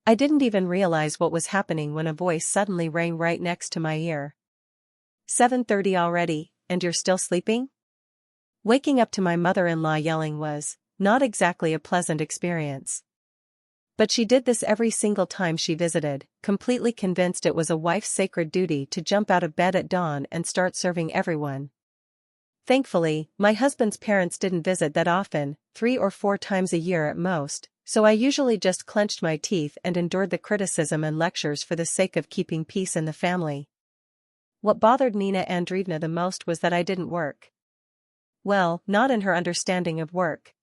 I didn't even realize what was happening when a voice suddenly rang right next to my ear. 7:30 already, and you're still sleeping? Waking up to my mother-in-law yelling was not exactly a pleasant experience. But she did this every single time she visited, completely convinced it was a wife's sacred duty to jump out of bed at dawn and start serving everyone. Thankfully, my husband's parents didn't visit that often, 3 or 4 times a year at most, so I usually just clenched my teeth and endured the criticism and lectures for the sake of keeping peace in the family. What bothered Nina Andreevna the most was that I didn't work. Well, not in her understanding of work.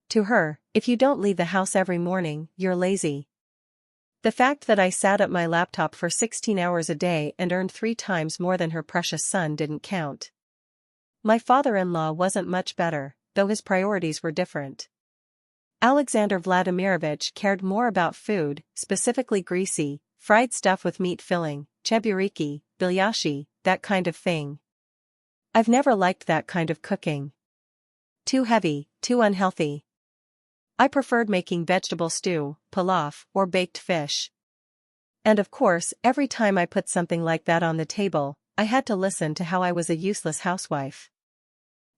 To her, if you don't leave the house every morning, you're lazy. The fact that I sat at my laptop for 16 hours a day and earned 3 times more than her precious son didn't count. My father-in-law wasn't much better, though his priorities were different. Alexander Vladimirovich cared more about food, specifically greasy, fried stuff with meat filling, cheburiki, bilyashi, that kind of thing. I've never liked that kind of cooking. Too heavy, too unhealthy. I preferred making vegetable stew, pilaf, or baked fish. And of course, every time I put something like that on the table, I had to listen to how I was a useless housewife.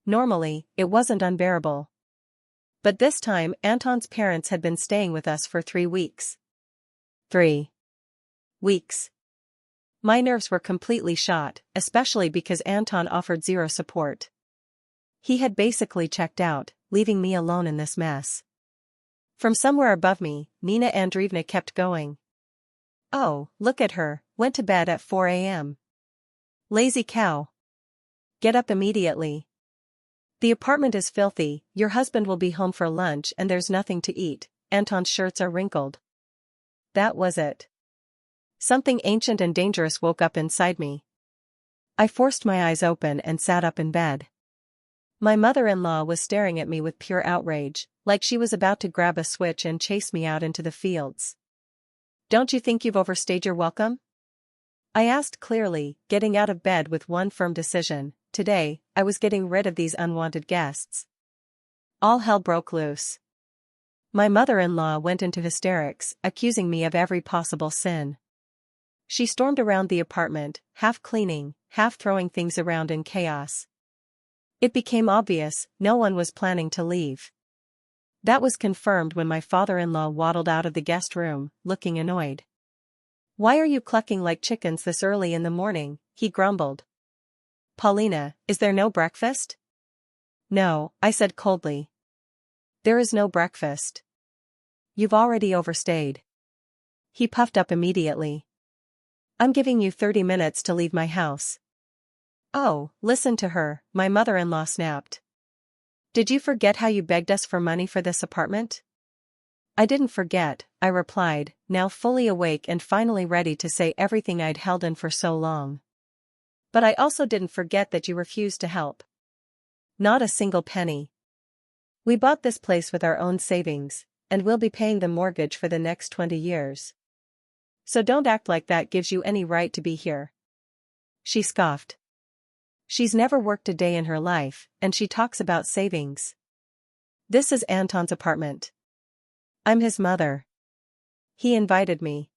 Normally, it wasn't unbearable. But this time Anton's parents had been staying with us for 3 weeks. 3 weeks. My nerves were completely shot, especially because Anton offered zero support. He had basically checked out, leaving me alone in this mess. From somewhere above me, Nina Andreevna kept going. Oh, look at her, went to bed at 4 a.m. Lazy cow. Get up immediately. The apartment is filthy, your husband will be home for lunch and there's nothing to eat, Anton's shirts are wrinkled. That was it. Something ancient and dangerous woke up inside me. I forced my eyes open and sat up in bed. My mother-in-law was staring at me with pure outrage, like she was about to grab a switch and chase me out into the fields. Don't you think you've overstayed your welcome? I asked clearly, getting out of bed with one firm decision. Today, I was getting rid of these unwanted guests. All hell broke loose. My mother-in-law went into hysterics, accusing me of every possible sin. She stormed around the apartment, half cleaning, half throwing things around in chaos. It became obvious, no one was planning to leave. That was confirmed when my father-in-law waddled out of the guest room, looking annoyed. "Why are you clucking like chickens this early in the morning?" he grumbled. "Paulina, is there no breakfast?" "No," I said coldly. "There is no breakfast. You've already overstayed." He puffed up immediately. "I'm giving you 30 minutes to leave my house." "Oh, listen to her," my mother-in-law snapped. "Did you forget how you begged us for money for this apartment?" "I didn't forget," I replied, now fully awake and finally ready to say everything I'd held in for so long. "But I also didn't forget that you refused to help. Not a single penny. We bought this place with our own savings, and we'll be paying the mortgage for the next 20 years. So don't act like that gives you any right to be here." She scoffed. She's never worked a day in her life, and she talks about savings. This is Anton's apartment. I'm his mother. He invited me.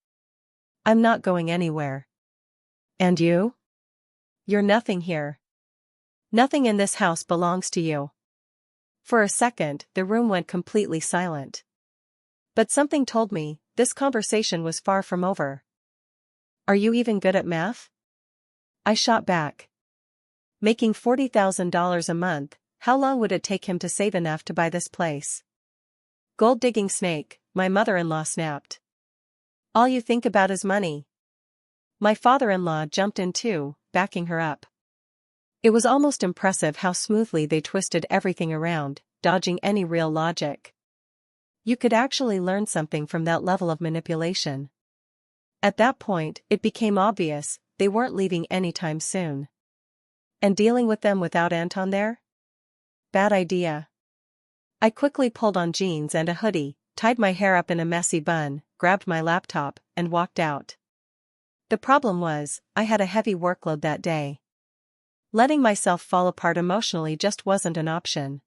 I'm not going anywhere. And you? You're nothing here. Nothing in this house belongs to you. For a second, the room went completely silent. But something told me, this conversation was far from over. "Are you even good at math?" I shot back. Making $40,000 a month, how long would it take him to save enough to buy this place? "Gold-digging snake," my mother-in-law snapped. "All you think about is money." My father-in-law jumped in too, backing her up. It was almost impressive how smoothly they twisted everything around, dodging any real logic. You could actually learn something from that level of manipulation. At that point, it became obvious, they weren't leaving anytime soon. And dealing with them without Anton there? Bad idea. I quickly pulled on jeans and a hoodie, tied my hair up in a messy bun, grabbed my laptop, and walked out. The problem was, I had a heavy workload that day. Letting myself fall apart emotionally just wasn't an option.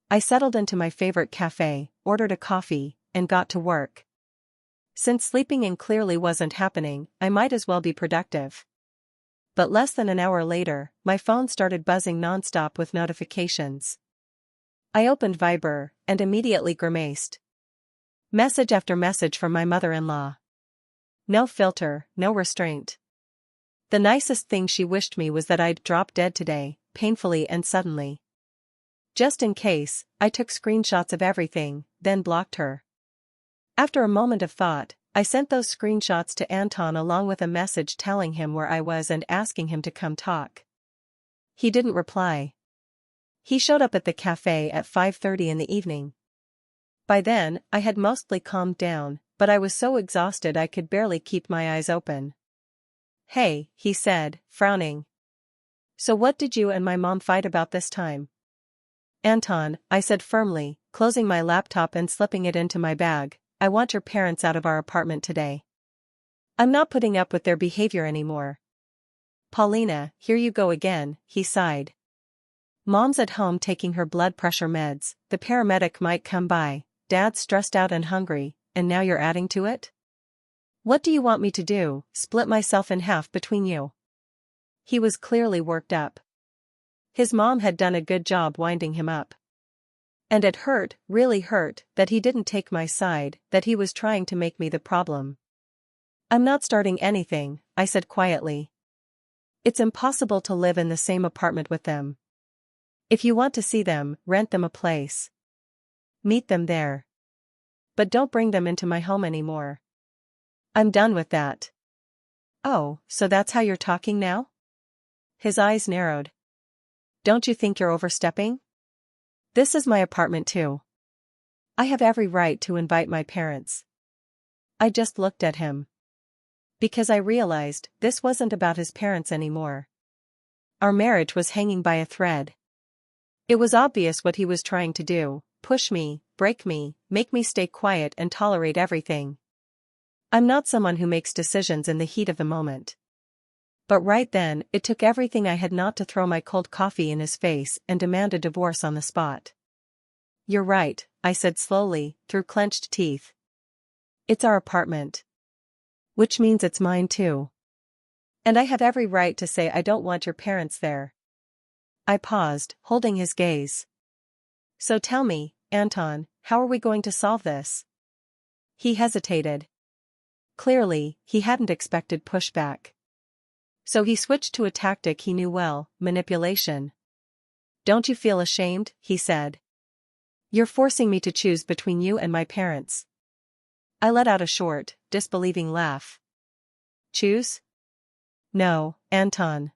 I settled into my favorite cafe, ordered a coffee, and got to work. Since sleeping in clearly wasn't happening, I might as well be productive. But less than an hour later, my phone started buzzing nonstop with notifications. I opened Viber, and immediately grimaced. Message after message from my mother-in-law. No filter, no restraint. The nicest thing she wished me was that I'd drop dead today, painfully and suddenly. Just in case, I took screenshots of everything, then blocked her. After a moment of thought, I sent those screenshots to Anton along with a message telling him where I was and asking him to come talk. He didn't reply. He showed up at the cafe at 5:30 in the evening. By then, I had mostly calmed down, but I was so exhausted I could barely keep my eyes open. "Hey," he said, frowning. "So what did you and my mom fight about this time?" "Anton," I said firmly, closing my laptop and slipping it into my bag, "I want your parents out of our apartment today. I'm not putting up with their behavior anymore." "Paulina, here you go again," he sighed. "Mom's at home taking her blood pressure meds, the paramedic might come by, Dad's stressed out and hungry, and now you're adding to it? What do you want me to do, split myself in half between you?" He was clearly worked up. His mom had done a good job winding him up. And it hurt, really hurt, that he didn't take my side, that he was trying to make me the problem. "I'm not starting anything," I said quietly. "It's impossible to live in the same apartment with them. If you want to see them, rent them a place. Meet them there. But don't bring them into my home anymore. I'm done with that." "Oh, so that's how you're talking now?" His eyes narrowed. "Don't you think you're overstepping? This is my apartment too. I have every right to invite my parents." I just looked at him. Because I realized this wasn't about his parents anymore. Our marriage was hanging by a thread. It was obvious what he was trying to do: push me, break me, make me stay quiet and tolerate everything. I'm not someone who makes decisions in the heat of the moment. But right then, it took everything I had not to throw my cold coffee in his face and demand a divorce on the spot. "You're right," I said slowly, through clenched teeth. "It's our apartment. Which means it's mine too. And I have every right to say I don't want your parents there." I paused, holding his gaze. "So tell me, Anton, how are we going to solve this?" He hesitated. Clearly, he hadn't expected pushback. So he switched to a tactic he knew well: manipulation. "Don't you feel ashamed?" he said. "You're forcing me to choose between you and my parents." I let out a short, disbelieving laugh. "Choose? No, Anton.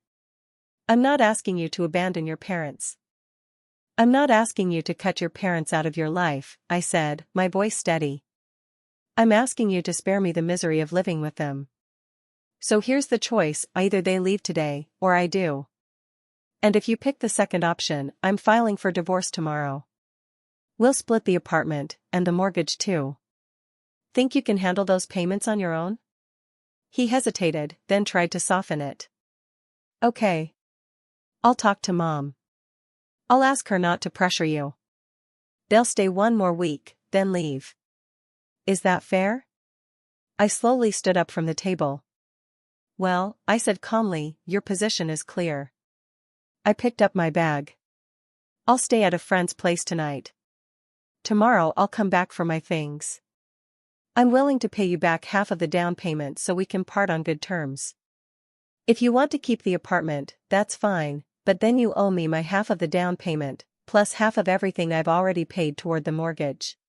I'm not asking you to abandon your parents. I'm not asking you to cut your parents out of your life," I said, my voice steady. "I'm asking you to spare me the misery of living with them. So here's the choice: either they leave today, or I do. And if you pick the second option, I'm filing for divorce tomorrow. We'll split the apartment, and the mortgage too. Think you can handle those payments on your own?" He hesitated, then tried to soften it. "Okay. I'll talk to Mom. I'll ask her not to pressure you. They'll stay one more week, then leave. Is that fair?" I slowly stood up from the table. "Well," I said calmly, "your position is clear." I picked up my bag. "I'll stay at a friend's place tonight. Tomorrow I'll come back for my things. I'm willing to pay you back half of the down payment so we can part on good terms. If you want to keep the apartment, that's fine, but then you owe me my half of the down payment, plus half of everything I've already paid toward the mortgage."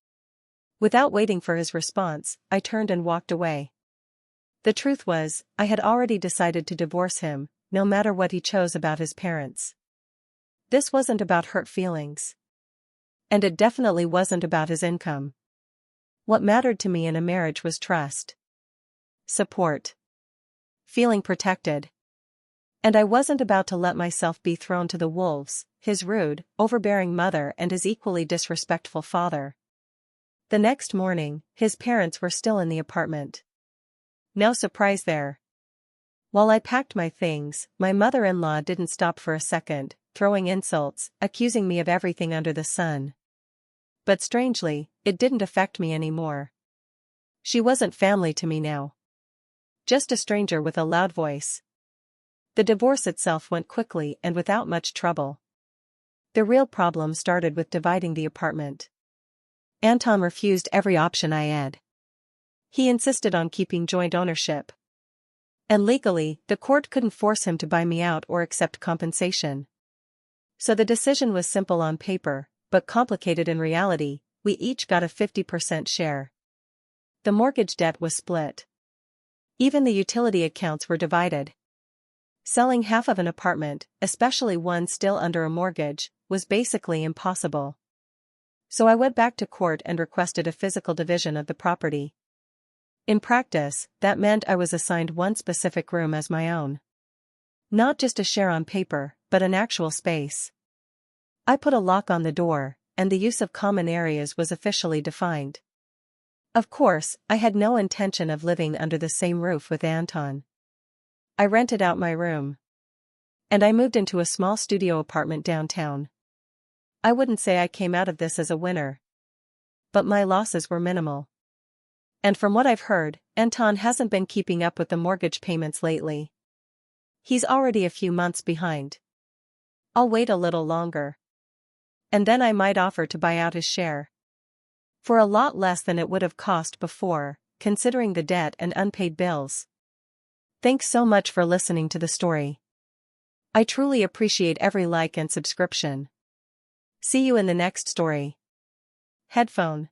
Without waiting for his response, I turned and walked away. The truth was, I had already decided to divorce him, no matter what he chose about his parents. This wasn't about hurt feelings. And it definitely wasn't about his income. What mattered to me in a marriage was trust. Support. Feeling protected. And I wasn't about to let myself be thrown to the wolves: his rude, overbearing mother and his equally disrespectful father. The next morning, his parents were still in the apartment. No surprise there. While I packed my things, my mother-in-law didn't stop for a second, throwing insults, accusing me of everything under the sun. But strangely, it didn't affect me anymore. She wasn't family to me now. Just a stranger with a loud voice. The divorce itself went quickly and without much trouble. The real problem started with dividing the apartment. Anton refused every option I had. He insisted on keeping joint ownership. And legally, the court couldn't force him to buy me out or accept compensation. So the decision was simple on paper, but complicated in reality. We each got a 50% share. The mortgage debt was split. Even the utility accounts were divided. Selling half of an apartment, especially one still under a mortgage, was basically impossible. So I went back to court and requested a physical division of the property. In practice, that meant I was assigned one specific room as my own. Not just a share on paper, but an actual space. I put a lock on the door, and the use of common areas was officially defined. Of course, I had no intention of living under the same roof with Anton. I rented out my room. And I moved into a small studio apartment downtown. I wouldn't say I came out of this as a winner. But my losses were minimal. And from what I've heard, Anton hasn't been keeping up with the mortgage payments lately. He's already a few months behind. I'll wait a little longer. And then I might offer to buy out his share. For a lot less than it would have cost before, considering the debt and unpaid bills. Thanks so much for listening to the story. I truly appreciate every like and subscription. See you in the next story. Headphone.